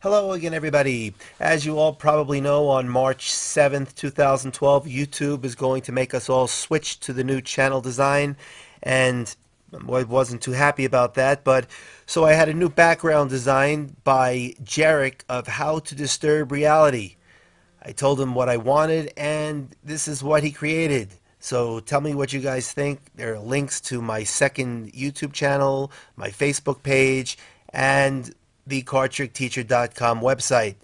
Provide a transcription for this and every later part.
Hello again, everybody. As you all probably know, on March 7th, 2012, YouTube is going to make us all switch to the new channel design, and I wasn't too happy about that, but so I had a new background design by Jarek of How to Disturb Reality. I told him what I wanted, and this is what he created. So tell me what you guys think. There are links to my second YouTube channel, my Facebook page, and the cardtrickteacher.com website.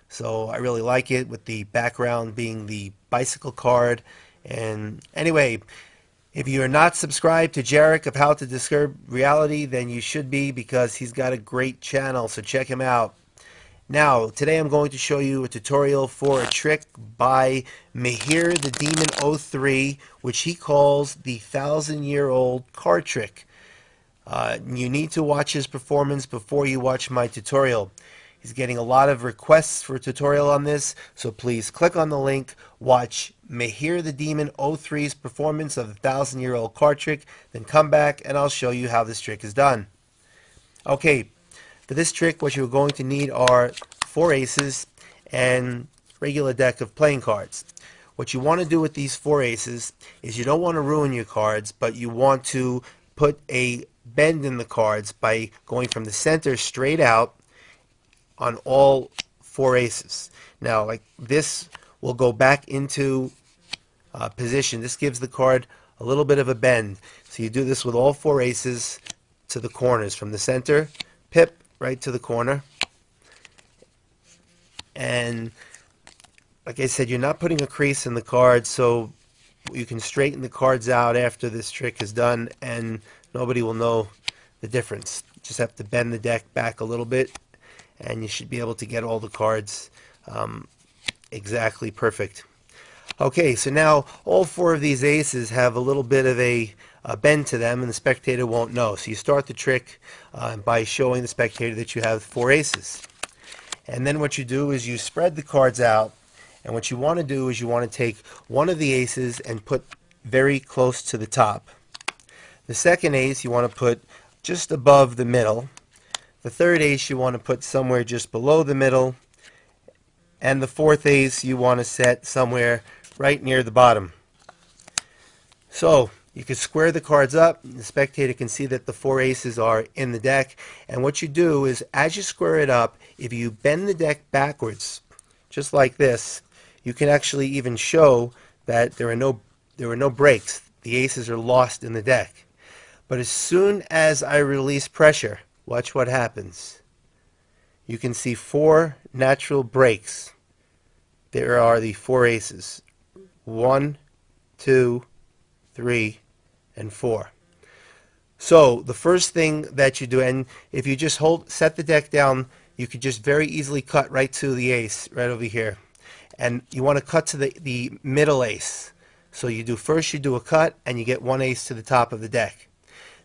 So I really like it, with the background being the bicycle card. And anyway, if you're not subscribed to Jarek of How to Disturb Reality, then you should be, because he's got a great channel, so check him out. Now, today I'm going to show you a tutorial for a trick by Mahir the Demon 03, which he calls the 1,000-year-old card trick. You need to watch his performance before you watch my tutorial. He's getting a lot of requests for a tutorial on this, so please click on the link, watch Mahir the Demon 03's performance of the 1,000-year-old card trick, then come back and I'll show you how this trick is done. Okay. For this trick, what you're going to need are 4 aces and regular deck of playing cards. What you want to do with these 4 aces is you don't want to ruin your cards, but you want to put a bend in the cards by going from the center straight out on all 4 aces. Now, like this will go back into position. This gives the card a little bit of a bend. So you do this with all 4 aces to the corners, from the center, pip, right to the corner. And like I said, you're not putting a crease in the card, so you can straighten the cards out after this trick is done and nobody will know the difference. You just have to bend the deck back a little bit and you should be able to get all the cards exactly perfect. Okay, so now all 4 of these aces have a little bit of a bend to them, and the spectator won't know. So you start the trick by showing the spectator that you have 4 aces. And then what you do is you spread the cards out, and what you want to do is you want to take one of the aces and put very close to the top. The second ace you want to put just above the middle. The third ace you want to put somewhere just below the middle. And the fourth ace you want to set somewhere right near the bottom. So you can square the cards up. The spectator can see that the 4 aces are in the deck. And what you do is, as you square it up, if you bend the deck backwards, just like this, you can actually even show that there were no breaks. The aces are lost in the deck. But as soon as I release pressure, watch what happens. You can see 4 natural breaks. There are the 4 aces. 1, 2, 3, and 4. So the first thing that you do, and if you just set the deck down, you could just very easily cut right to the ace right over here. And you want to cut to the middle ace. So you do a cut and you get 1 ace to the top of the deck.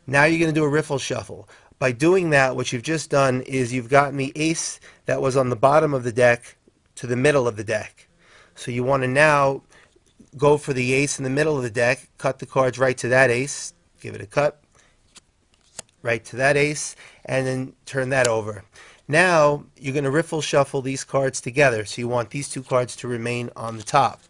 Now you're going to do a riffle shuffle. By doing that, what you've just done is you've gotten the ace that was on the bottom of the deck to the middle of the deck. So you want to now go for the ace in the middle of the deck, cut the cards right to that ace, give it a cut, right to that ace, and then turn that over. Now you're going to riffle shuffle these cards together, so you want these 2 cards to remain on the top.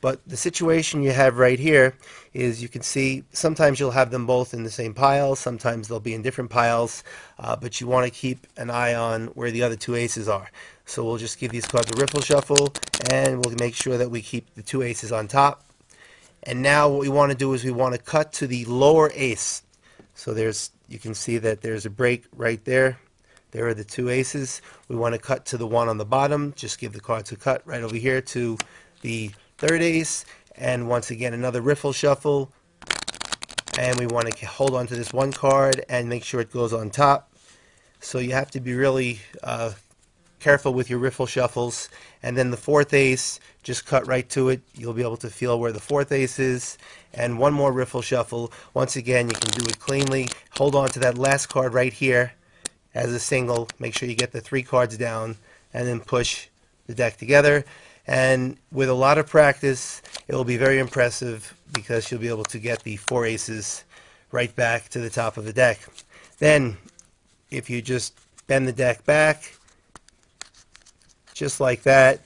But the situation you have right here is, you can see sometimes you'll have them both in the same pile, sometimes they'll be in different piles, but you want to keep an eye on where the other 2 aces are. So we'll just give these cards a riffle shuffle, and we'll make sure that we keep the 2 aces on top. And now what we want to do is we want to cut to the lower ace. So you can see that there's a break right there. There are the 2 aces. We want to cut to the one on the bottom. Just give the cards a cut right over here to the 3rd ace. And once again, another riffle shuffle. And we want to hold on to this 1 card and make sure it goes on top. So you have to be really careful with your riffle shuffles. And then the 4th ace, just cut right to it. You'll be able to feel where the 4th ace is. And 1 more riffle shuffle. Once again, you can do it cleanly. Hold on to that last card right here as a single. Make sure you get the 3 cards down, and then push the deck together. And with a lot of practice, it will be very impressive, because you'll be able to get the 4 aces right back to the top of the deck. Then, if you just bend the deck back, just like that.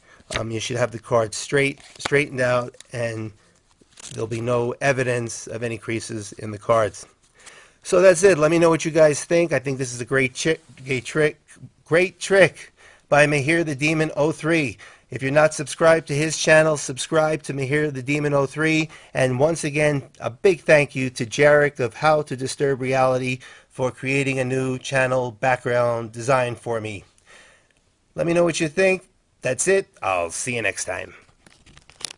You should have the card straightened out, and there'll be no evidence of any creases in the cards. So that's it. Let me know what you guys think. I think this is a great trick by Mahir the Demon 03. If you're not subscribed to his channel, subscribe to Mahir the Demon 03. And once again, a big thank you to Jarek of How to Disturb Reality for creating a new channel background design for me. Let me know what you think. That's it. I'll see you next time.